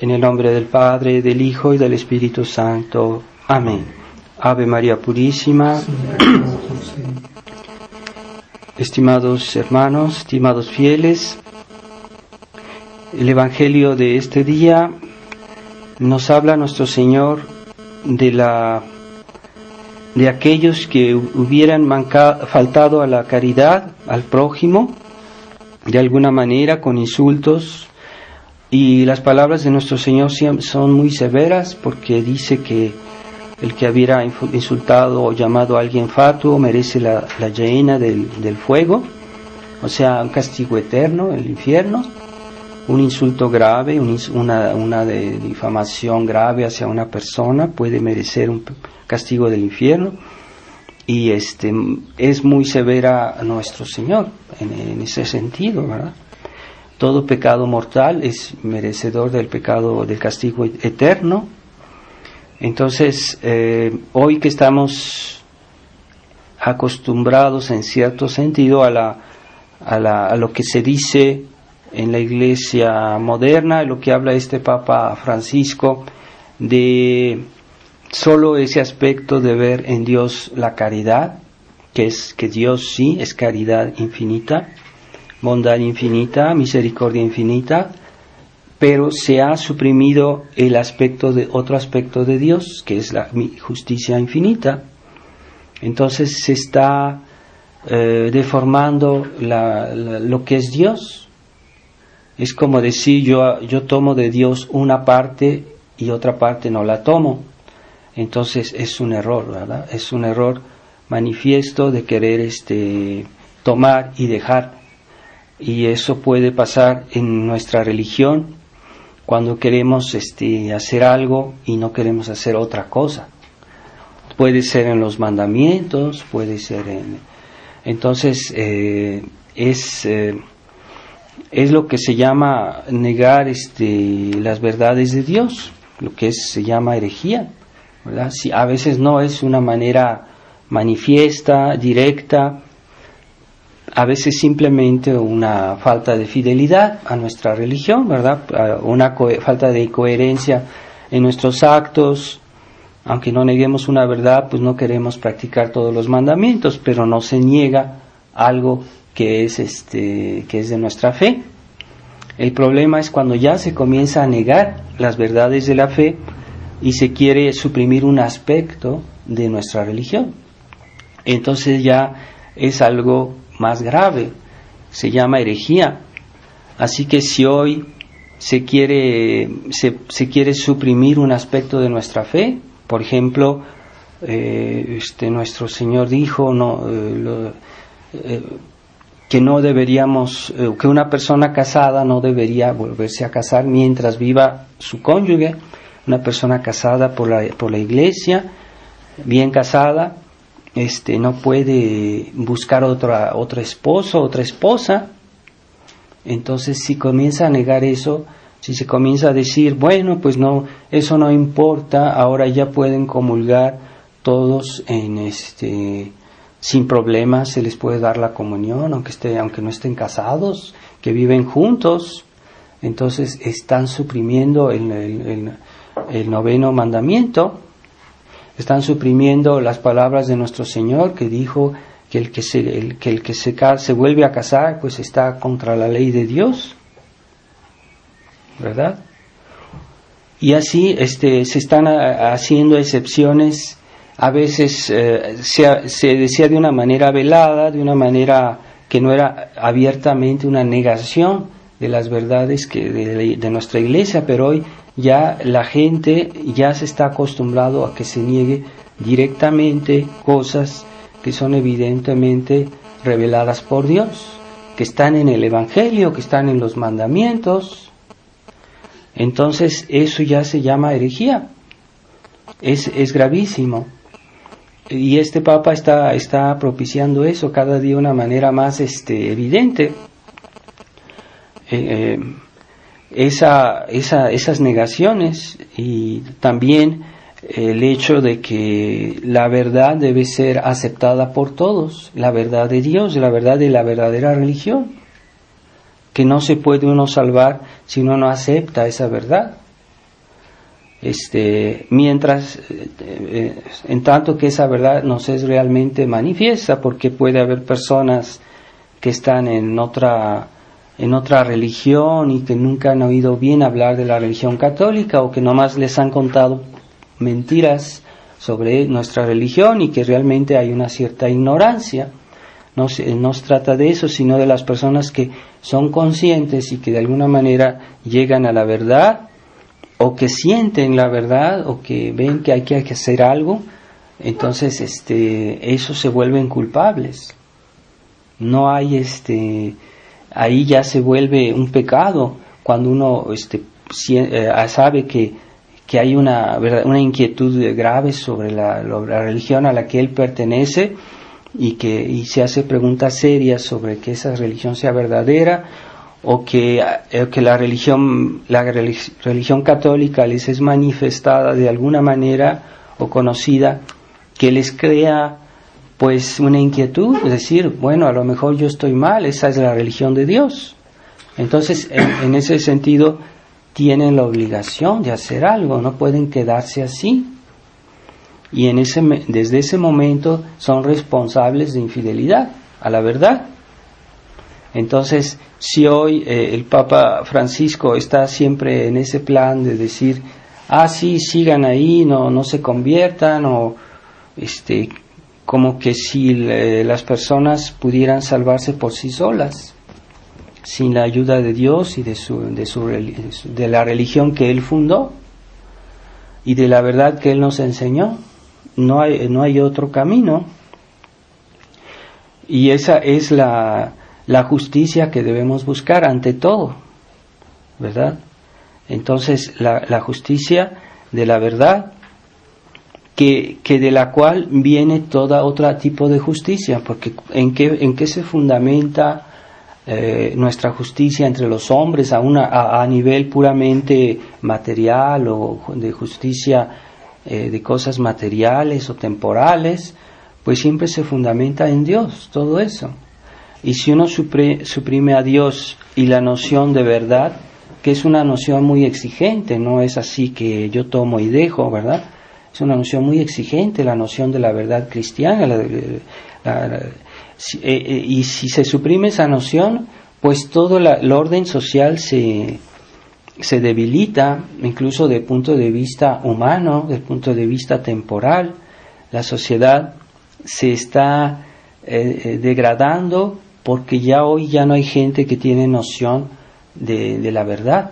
En el nombre del Padre, del Hijo y del Espíritu Santo. Amén. Ave María Purísima. Estimados hermanos, estimados fieles, el Evangelio de este día nos habla nuestro Señor de aquellos que hubieran faltado a la caridad, al prójimo, de alguna manera, con insultos. Y las palabras de nuestro Señor son muy severas, porque dice que el que hubiera insultado o llamado a alguien fatuo merece la hiena del fuego, o sea, un castigo eterno, el infierno. Un insulto grave, una difamación grave hacia una persona puede merecer un castigo del infierno. Y es muy severa nuestro Señor en ese sentido, ¿verdad? Todo pecado mortal es merecedor del castigo eterno. Entonces, hoy que estamos acostumbrados en cierto sentido a lo que se dice en la Iglesia moderna, lo que habla este Papa Francisco, de solo ese aspecto de ver en Dios la caridad, que Dios sí es caridad infinita, bondad infinita, misericordia infinita, pero se ha suprimido otro aspecto de Dios, que es la justicia infinita. Entonces se está deformando lo que es Dios. Es como decir, yo tomo de Dios una parte y otra parte no la tomo. Entonces es un error, ¿verdad? Es un error manifiesto de querer tomar y dejar. Y eso puede pasar en nuestra religión cuando queremos hacer algo y no queremos hacer otra cosa. Puede ser en los mandamientos, puede ser Entonces es lo que se llama negar las verdades de Dios, lo que se llama herejía, ¿verdad? Si a veces no es una manera manifiesta, directa, a veces simplemente una falta de fidelidad a nuestra religión, ¿verdad? Una falta de coherencia en nuestros actos. Aunque no neguemos una verdad, pues no queremos practicar todos los mandamientos, pero no se niega algo que es de nuestra fe. El problema es cuando ya se comienza a negar las verdades de la fe y se quiere suprimir un aspecto de nuestra religión. Entonces ya es algo más grave, se llama herejía. Así que si hoy se quiere suprimir un aspecto de nuestra fe, por ejemplo, nuestro Señor dijo que no deberíamos, que una persona casada no debería volverse a casar mientras viva su cónyuge. Una persona casada por la iglesia, bien casada, no puede buscar otro esposo, otra esposa. Entonces, si comienza a negar eso, si se comienza a decir, bueno, pues no, eso no importa, ahora ya pueden comulgar todos sin problemas, se les puede dar la comunión, aunque no estén casados, que viven juntos. Entonces están suprimiendo el noveno mandamiento, están suprimiendo las palabras de nuestro Señor, que dijo que el que se vuelve a casar, pues está contra la ley de Dios, ¿verdad? Y así se están haciendo excepciones. A veces se decía de una manera velada, de una manera que no era abiertamente una negación de las verdades de nuestra iglesia, pero hoy ya la gente ya se está acostumbrado a que se niegue directamente cosas que son evidentemente reveladas por Dios, que están en el Evangelio, que están en los mandamientos. Entonces eso ya se llama herejía, es gravísimo. Y este Papa está propiciando eso cada día de una manera más evidente. Esas negaciones, y también el hecho de que la verdad debe ser aceptada por todos, la verdad de Dios, la verdad de la verdadera religión, que no se puede uno salvar si uno no acepta esa verdad. mientras, en tanto que esa verdad nos es realmente manifiesta, porque puede haber personas que están en otra religión y que nunca han oído bien hablar de la religión católica, o que nomás les han contado mentiras sobre nuestra religión y que realmente hay una cierta ignorancia. No se trata de eso, sino de las personas que son conscientes y que de alguna manera llegan a la verdad, o que sienten la verdad, o que ven que hay que hacer algo. Entonces esos se vuelven culpables. No hay ahí ya se vuelve un pecado cuando uno sabe que hay una inquietud grave sobre la religión a la que él pertenece, y se hace preguntas serias sobre que esa religión sea verdadera, o que la religión católica les es manifestada de alguna manera o conocida, que les crea pues una inquietud, es decir, bueno, a lo mejor yo estoy mal, esa es la religión de Dios. Entonces, en ese sentido, tienen la obligación de hacer algo, no pueden quedarse así. Y desde ese momento son responsables de infidelidad a la verdad. Entonces, si hoy el Papa Francisco está siempre en ese plan de decir, sí, sigan ahí, no se conviertan, o como que si las personas pudieran salvarse por sí solas, sin la ayuda de Dios y de la religión que Él fundó y de la verdad que Él nos enseñó. No hay otro camino. Y esa es la justicia que debemos buscar ante todo, ¿verdad? Entonces, la justicia de la verdad, que de la cual viene toda otro tipo de justicia, porque ¿en qué se fundamenta nuestra justicia entre los hombres a nivel puramente material, o de justicia de cosas materiales o temporales? Pues siempre se fundamenta en Dios, todo eso. Y si uno suprime a Dios y la noción de verdad, que es una noción muy exigente, no es así que yo tomo y dejo, ¿verdad? Es una noción muy exigente, la noción de la verdad cristiana. Y si se suprime esa noción, pues todo el orden social se debilita, incluso desde el punto de vista humano, desde el punto de vista temporal. La sociedad se está degradando, porque hoy ya no hay gente que tiene noción de la verdad,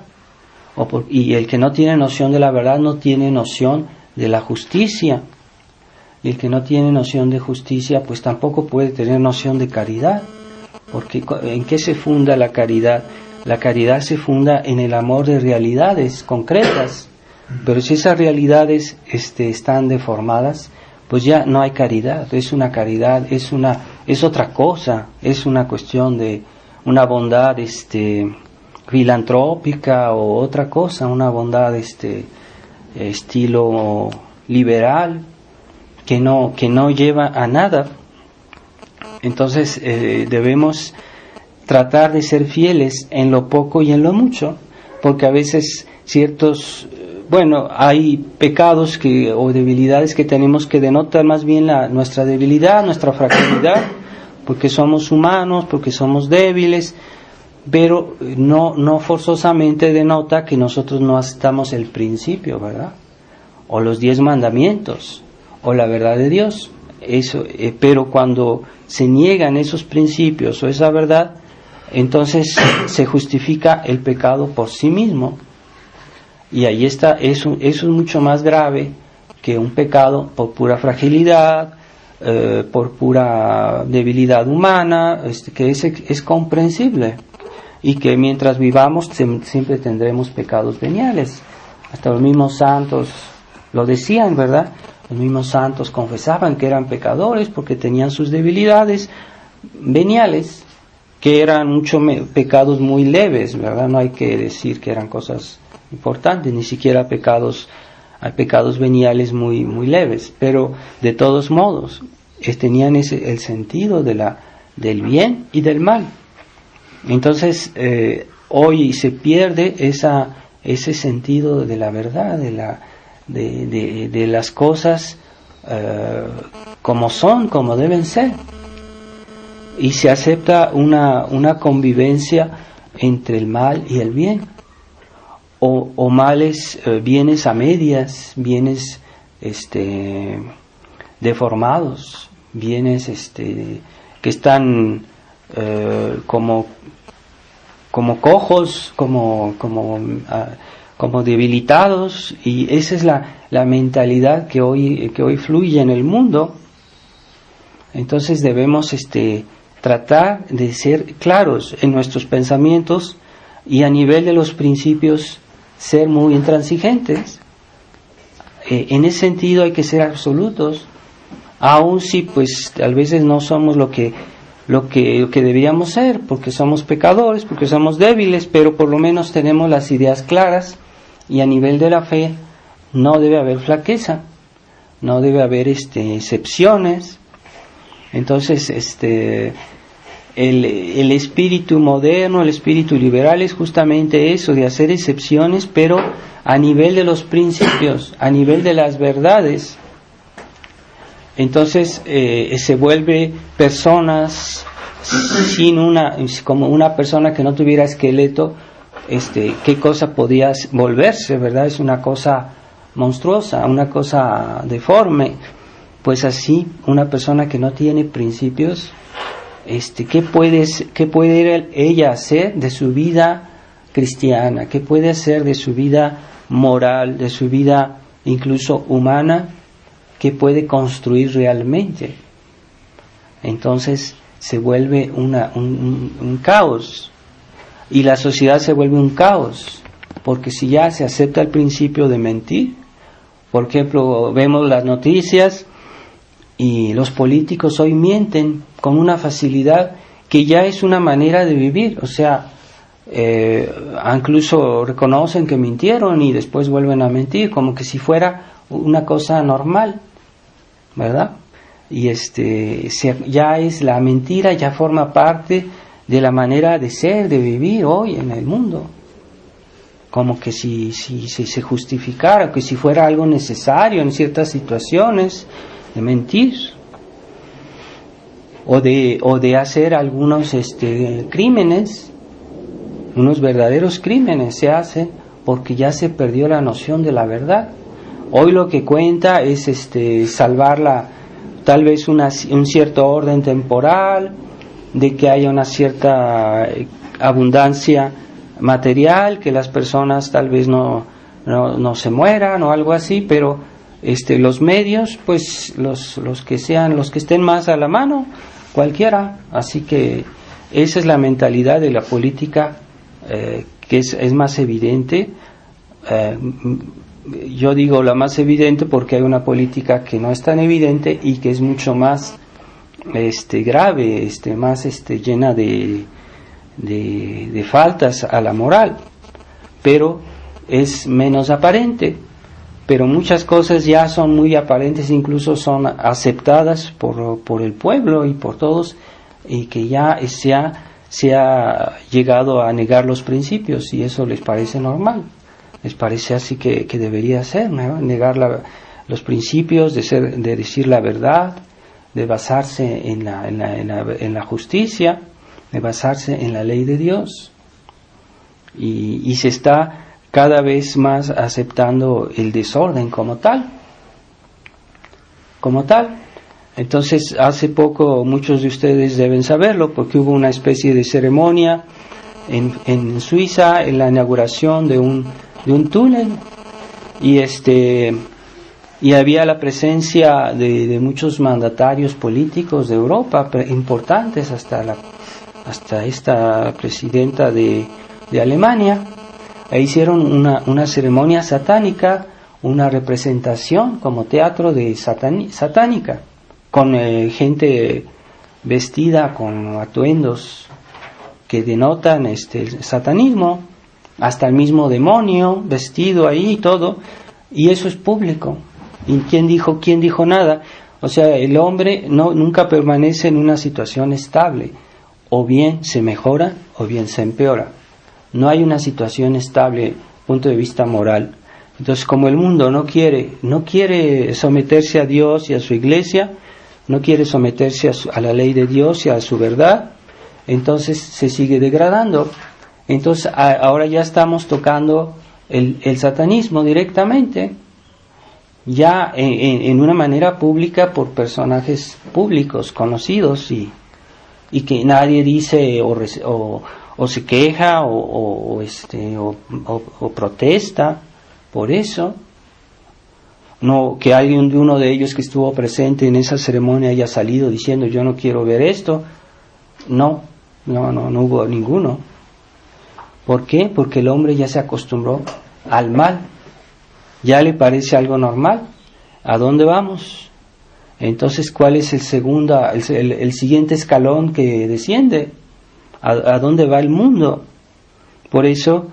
y el que no tiene noción de la verdad no tiene noción de la justicia, y el que no tiene noción de justicia pues tampoco puede tener noción de caridad, porque ¿en qué se funda la caridad? La caridad se funda en el amor de realidades concretas, pero si esas realidades están deformadas, pues ya no hay caridad. Es una caridad, es otra cosa, es una cuestión de una bondad filantrópica, o otra cosa, una bondad estilo liberal, que no lleva a nada. Entonces debemos tratar de ser fieles en lo poco y en lo mucho, porque a veces hay pecados o debilidades que tenemos que denotar más bien nuestra debilidad, nuestra fragilidad, porque somos humanos, porque somos débiles, pero no forzosamente denota que nosotros no aceptamos el principio, ¿verdad? O los 10 mandamientos, o la verdad de Dios. Pero cuando se niegan esos principios o esa verdad, entonces se justifica el pecado por sí mismo. Y ahí está, eso es mucho más grave que un pecado por pura fragilidad, por pura debilidad humana, que es comprensible, y que mientras vivamos siempre tendremos pecados veniales. Hasta los mismos santos lo decían, ¿verdad? Los mismos santos confesaban que eran pecadores porque tenían sus debilidades veniales, que eran pecados muy leves, ¿verdad? No hay que decir que eran cosas importantes, ni siquiera hay pecados veniales muy, muy leves, pero de todos modos tenían el sentido del bien y del mal. Entonces hoy se pierde ese sentido de la verdad, de las cosas como son, como deben ser, y se acepta una convivencia entre el mal y el bien, o males, bienes a medias, bienes deformados, bienes que están como cojos, como debilitados, y esa es la mentalidad que hoy fluye en el mundo. Entonces debemos tratar de ser claros en nuestros pensamientos y a nivel de los principios ser muy intransigentes. En ese sentido hay que ser absolutos, aun si pues a veces no somos lo que deberíamos ser, porque somos pecadores, porque somos débiles, pero por lo menos tenemos las ideas claras, y a nivel de la fe no debe haber flaqueza, no debe haber excepciones. Entonces el espíritu moderno, el espíritu liberal es justamente eso, de hacer excepciones, pero a nivel de los principios, a nivel de las verdades. Entonces se vuelve personas como una persona que no tuviera esqueleto, qué cosa podía volverse, ¿verdad? Es una cosa monstruosa, una cosa deforme. Pues así, una persona que no tiene principios, ¿qué puede ella hacer de su vida cristiana? ¿Qué puede hacer de su vida moral, de su vida incluso humana? ¿Qué puede construir realmente? Entonces se vuelve un caos, y la sociedad se vuelve un caos, porque si ya se acepta el principio de mentir, por ejemplo, vemos las noticias y los políticos hoy mienten con una facilidad que ya es una manera de vivir, o sea, incluso reconocen que mintieron y después vuelven a mentir, como que si fuera una cosa normal, ¿verdad? Y ya es la mentira, ya forma parte de la manera de ser, de vivir hoy en el mundo, como que si se justificara, que si fuera algo necesario en ciertas situaciones de mentir, o de hacer algunos crímenes, unos verdaderos crímenes se hacen porque ya se perdió la noción de la verdad. Hoy lo que cuenta es salvar tal vez un cierto orden temporal, de que haya una cierta abundancia material, que las personas tal vez no se mueran o algo así, pero los medios, pues los que estén más a la mano, cualquiera. Así que esa es la mentalidad de la política, que es más evidente. Yo digo la más evidente porque hay una política que no es tan evidente y que es mucho más grave, más llena de faltas a la moral, pero es menos aparente. Pero muchas cosas ya son muy aparentes, incluso son aceptadas por el pueblo y por todos, y que ya se ha llegado a negar los principios, y eso les parece normal, les parece así que debería ser, ¿no? Negar los principios de decir la verdad, de basarse en la justicia, de basarse en la ley de Dios, y se está cada vez más aceptando el desorden como tal. Entonces, hace poco, muchos de ustedes deben saberlo, porque hubo una especie de ceremonia en Suiza, en la inauguración de un túnel, y había la presencia de muchos mandatarios políticos de Europa, importantes, hasta esta presidenta de Alemania. E hicieron una ceremonia satánica, una representación como teatro de satánica, con gente vestida con atuendos que denotan el satanismo, hasta el mismo demonio vestido ahí y todo, y eso es público. ¿Y quién dijo nada? O sea, el hombre nunca permanece en una situación estable, o bien se mejora o bien se empeora. No hay una situación estable, punto de vista moral. Entonces, como el mundo no quiere someterse a Dios y a su iglesia, no quiere someterse a la ley de Dios y a su verdad, entonces se sigue degradando. Entonces, ahora ya estamos tocando el satanismo directamente, ya en una manera pública por personajes públicos, conocidos, y que nadie dice o se queja o protesta por eso. No que alguien de uno de ellos que estuvo presente en esa ceremonia haya salido diciendo yo no quiero ver esto. No hubo ninguno. ¿Por qué? Porque el hombre ya se acostumbró al mal, ya le parece algo normal. ¿A dónde vamos? Entonces, ¿cuál es el siguiente escalón que desciende? ¿A dónde va el mundo? Por eso,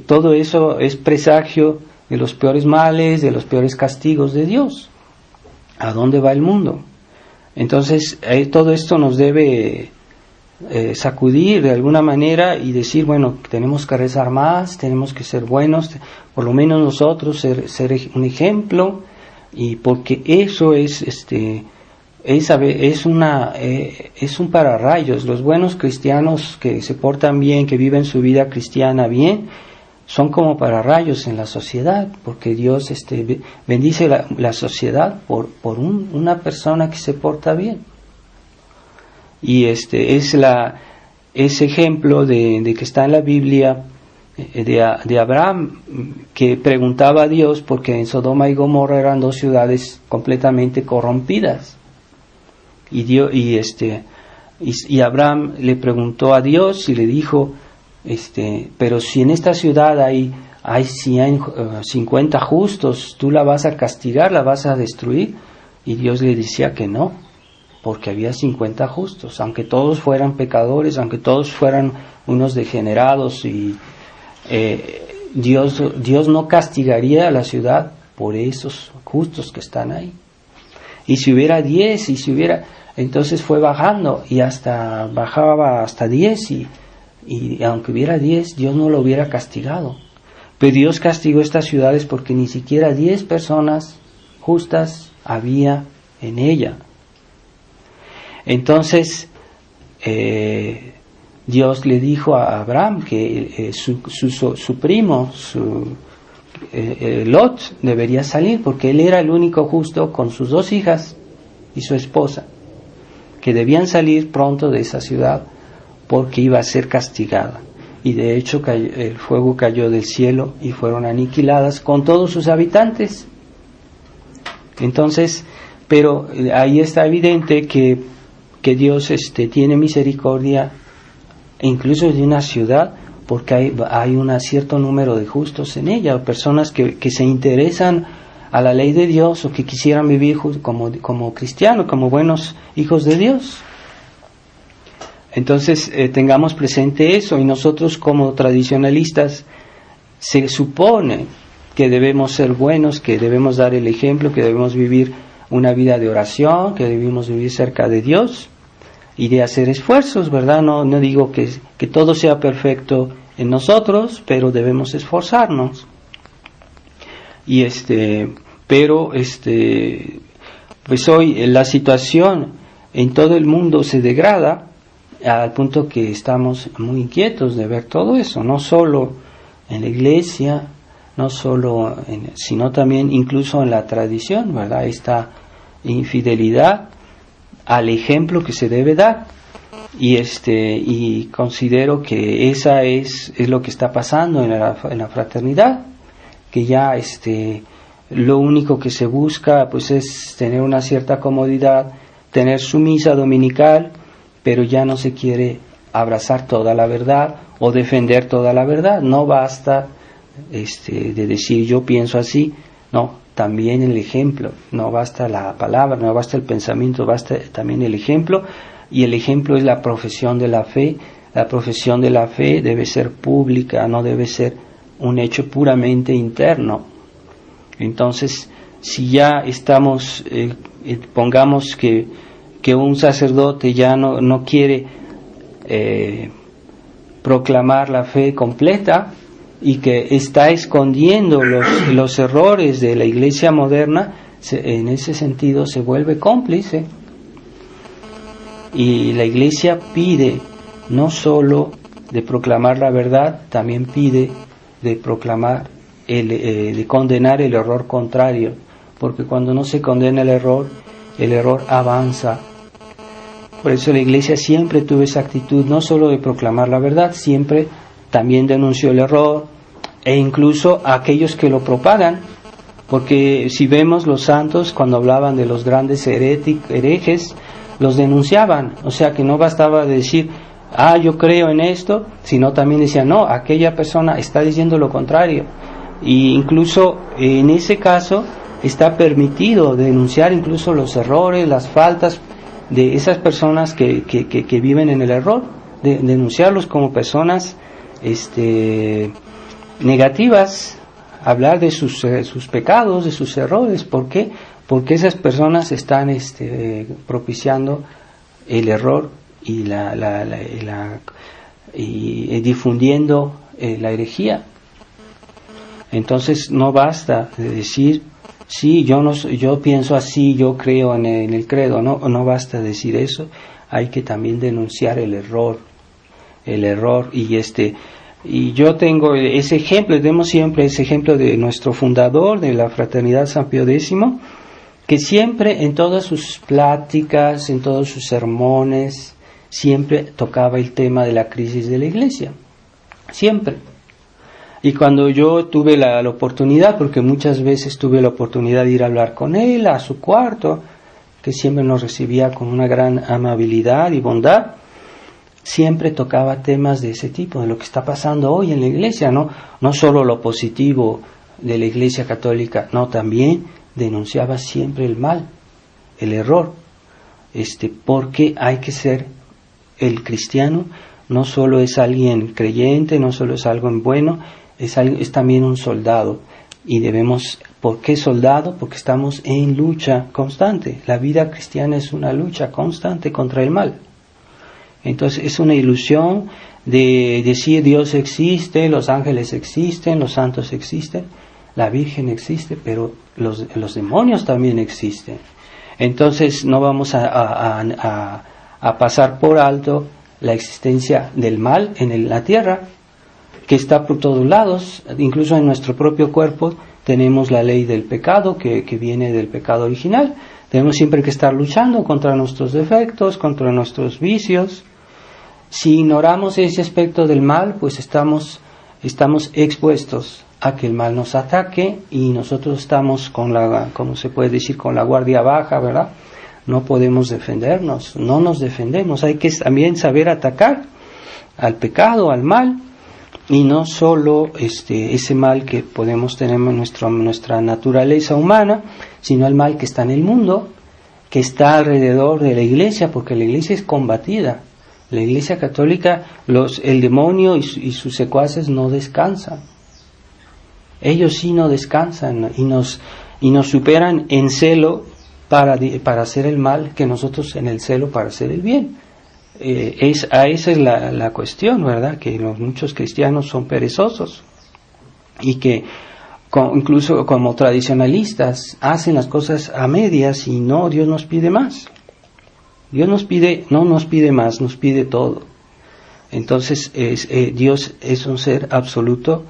todo eso es presagio de los peores males, de los peores castigos de Dios. ¿A dónde va el mundo? Entonces, todo esto nos debe sacudir de alguna manera y decir, bueno, tenemos que rezar más, tenemos que ser buenos, por lo menos nosotros ser un ejemplo, y porque eso es un pararrayos. Los buenos cristianos que se portan bien, que viven su vida cristiana bien, son como pararrayos en la sociedad, porque Dios bendice la sociedad por una persona que se porta bien. Y ese ejemplo de que está en la Biblia de Abraham, que preguntaba a Dios porque en Sodoma y Gomorra eran dos ciudades completamente corrompidas, y Abraham le preguntó a Dios y le dijo, pero si en esta ciudad hay 50 justos, ¿tú la vas a castigar, la vas a destruir? Y Dios le decía que no, porque había 50 justos, aunque todos fueran pecadores, aunque todos fueran unos degenerados, y Dios no castigaría a la ciudad por esos justos que están ahí. Y si hubiera 10, entonces fue bajando, y bajaba hasta 10, y aunque hubiera 10, Dios no lo hubiera castigado. Pero Dios castigó estas ciudades porque ni siquiera 10 personas justas había en ella. Entonces, Dios le dijo a Abraham que su primo, Lot, debería salir, porque él era el único justo con sus 2 hijas y su esposa, que debían salir pronto de esa ciudad porque iba a ser castigada. Y de hecho el fuego cayó del cielo y fueron aniquiladas con todos sus habitantes. Entonces, pero ahí está evidente que Dios tiene misericordia incluso de una ciudad, porque hay un cierto número de justos en ella, personas que se interesan a la ley de Dios, o que quisieran vivir como cristianos, como buenos hijos de Dios. Entonces, tengamos presente eso, y nosotros como tradicionalistas se supone que debemos ser buenos, que debemos dar el ejemplo, que debemos vivir una vida de oración, que debemos vivir cerca de Dios y de hacer esfuerzos, ¿verdad? No digo que todo sea perfecto en nosotros, pero debemos esforzarnos. Y pues hoy la situación en todo el mundo se degrada al punto que estamos muy inquietos de ver todo eso, no solo en la iglesia, no solo sino también incluso en la tradición, ¿verdad? Esta infidelidad al ejemplo que se debe dar, y considero que esa es lo que está pasando en la fraternidad, que ya lo único que se busca pues es tener una cierta comodidad, tener su misa dominical, pero ya no se quiere abrazar toda la verdad o defender toda la verdad. No basta de decir yo pienso así, no, también el ejemplo, no basta la palabra, no basta el pensamiento, basta también el ejemplo, y el ejemplo es la profesión de la fe. La profesión de la fe debe ser pública, no debe ser un hecho puramente interno. Entonces, si ya estamos, pongamos que un sacerdote ya no quiere proclamar la fe completa, y que está escondiendo los errores de la iglesia moderna, en ese sentido se vuelve cómplice. Y la iglesia pide no solo de proclamar la verdad, también pide de proclamar, de condenar el error contrario, porque cuando no se condena el error avanza. Por eso la iglesia siempre tuvo esa actitud, no solo de proclamar la verdad, siempre también denunció el error, e incluso a aquellos que lo propagan, porque si vemos los santos, cuando hablaban de los grandes herejes, los denunciaban. O sea que no bastaba decir, yo creo en esto, sino también decían, no, aquella persona está diciendo lo contrario. Y incluso en ese caso está permitido denunciar incluso los errores, las faltas de esas personas que viven en el error, denunciarlos como personas negativas, hablar de sus pecados, de sus errores. ¿Por qué? Porque esas personas están propiciando el error y y difundiendo la herejía. Entonces no basta de decir, sí, yo pienso así, yo creo en el credo. No basta decir eso, hay que también denunciar el error. Y yo tengo ese ejemplo, tenemos siempre ese ejemplo de nuestro fundador de la Fraternidad San Pío X, que siempre en todas sus pláticas, en todos sus sermones, siempre tocaba el tema de la crisis de la iglesia, siempre. Y cuando yo tuve la oportunidad, porque muchas veces tuve la oportunidad de ir a hablar con él a su cuarto, que siempre nos recibía con una gran amabilidad y bondad, siempre tocaba temas de ese tipo, de lo que está pasando hoy en la iglesia, no solo lo positivo de la iglesia católica, no, también denunciaba siempre el mal, el error, porque hay que ser el cristiano, no solo es alguien creyente, no solo es algo bueno, es también un soldado. Y debemos, ¿por qué soldado? Porque estamos en lucha constante. La vida cristiana es una lucha constante contra el mal. Entonces es una ilusión de decir Dios existe, los ángeles existen, los santos existen, la Virgen existe, pero los demonios también existen. Entonces no vamos a pasar por alto la existencia del mal en la tierra, que está por todos lados. Incluso en nuestro propio cuerpo tenemos la ley del pecado que viene del pecado original. Tenemos siempre que estar luchando contra nuestros defectos, contra nuestros vicios. Si ignoramos ese aspecto del mal, pues estamos expuestos a que el mal nos ataque, y nosotros estamos como se puede decir, con la guardia baja, ¿verdad? No podemos defendernos, no nos defendemos. Hay que también saber atacar al pecado, al mal, y no solo ese mal que podemos tener en nuestra naturaleza humana, sino el mal que está en el mundo, que está alrededor de la iglesia, porque la iglesia es combatida. La iglesia católica, el demonio y sus secuaces no descansan. Ellos sí no descansan y nos superan en celo para hacer el mal, que nosotros en el celo para hacer el bien. Esa es la cuestión, ¿verdad? Que muchos cristianos son perezosos y que incluso como tradicionalistas hacen las cosas a medias, y no, Dios nos pide más. Dios no nos pide más, nos pide todo. Entonces Dios es un ser absoluto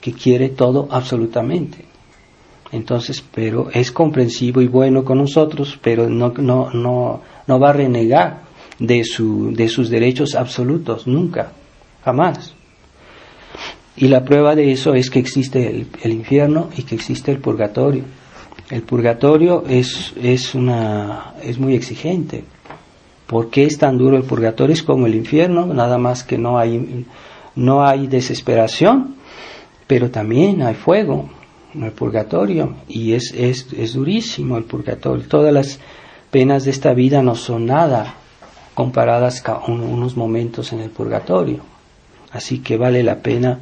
que quiere todo absolutamente. Entonces, pero es comprensivo y bueno con nosotros, pero no va a renegar de sus derechos absolutos, nunca, jamás. Y la prueba de eso es que existe el infierno y que existe el purgatorio. El purgatorio es muy exigente. ¿Por qué es tan duro el purgatorio? Es como el infierno, nada más que no hay desesperación, pero también hay fuego en el purgatorio, y es durísimo el purgatorio. Todas las penas de esta vida no son nada comparadas con unos momentos en el purgatorio. Así que vale la pena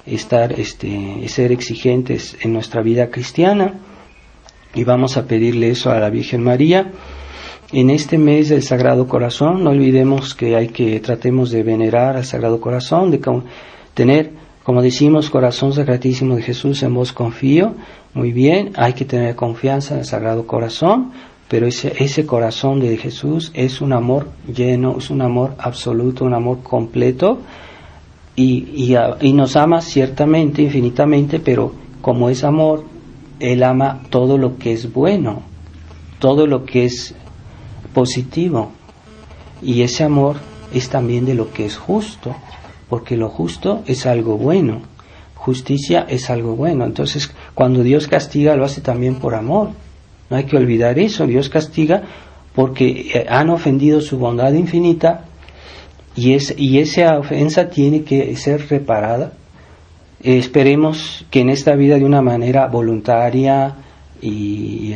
ser exigentes en nuestra vida cristiana, y vamos a pedirle eso a la Virgen María. En este mes del Sagrado Corazón, no olvidemos que tratemos de venerar al Sagrado Corazón, de tener Como decimos, corazón sacratísimo de Jesús, en vos confío. Muy bien, hay que tener confianza en el Sagrado Corazón, pero ese corazón de Jesús es un amor lleno, es un amor absoluto, un amor completo, y nos ama ciertamente, infinitamente, pero como es amor, Él ama todo lo que es bueno, todo lo que es positivo, y ese amor es también de lo que es justo, porque lo justo es algo bueno, justicia es algo bueno. Entonces, cuando Dios castiga, lo hace también por amor. No hay que olvidar eso. Dios castiga porque han ofendido su bondad infinita, y esa ofensa tiene que ser reparada. Esperemos que en esta vida, de una manera voluntaria, y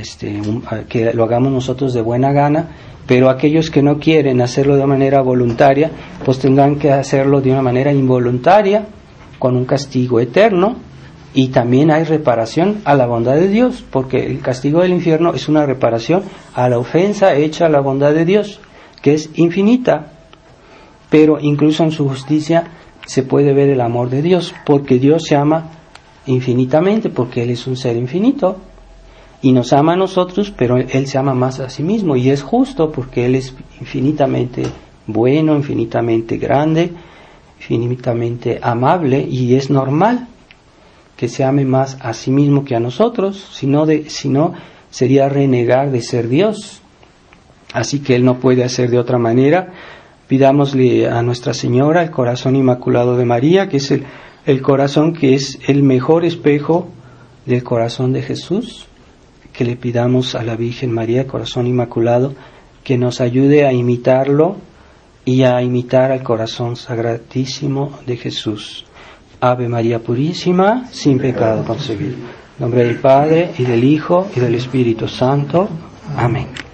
que lo hagamos nosotros de buena gana, pero aquellos que no quieren hacerlo de manera voluntaria, pues tendrán que hacerlo de una manera involuntaria, con un castigo eterno. Y también hay reparación a la bondad de Dios, porque el castigo del infierno es una reparación a la ofensa hecha a la bondad de Dios, que es infinita. Pero incluso en su justicia se puede ver el amor de Dios, porque Dios se ama infinitamente, porque Él es un ser infinito. Y nos ama a nosotros, pero Él se ama más a sí mismo, y es justo porque Él es infinitamente bueno, infinitamente grande, infinitamente amable, y es normal que se ame más a sí mismo que a nosotros, si no sería renegar de ser Dios. Así que Él no puede hacer de otra manera. Pidámosle a Nuestra Señora el corazón inmaculado de María, que es el corazón que es el mejor espejo del corazón de Jesús, que le pidamos a la Virgen María, el corazón inmaculado, que nos ayude a imitarlo y a imitar al corazón sacratísimo de Jesús. Ave María Purísima, sin pecado concebido. En nombre del Padre, y del Hijo, y del Espíritu Santo. Amén.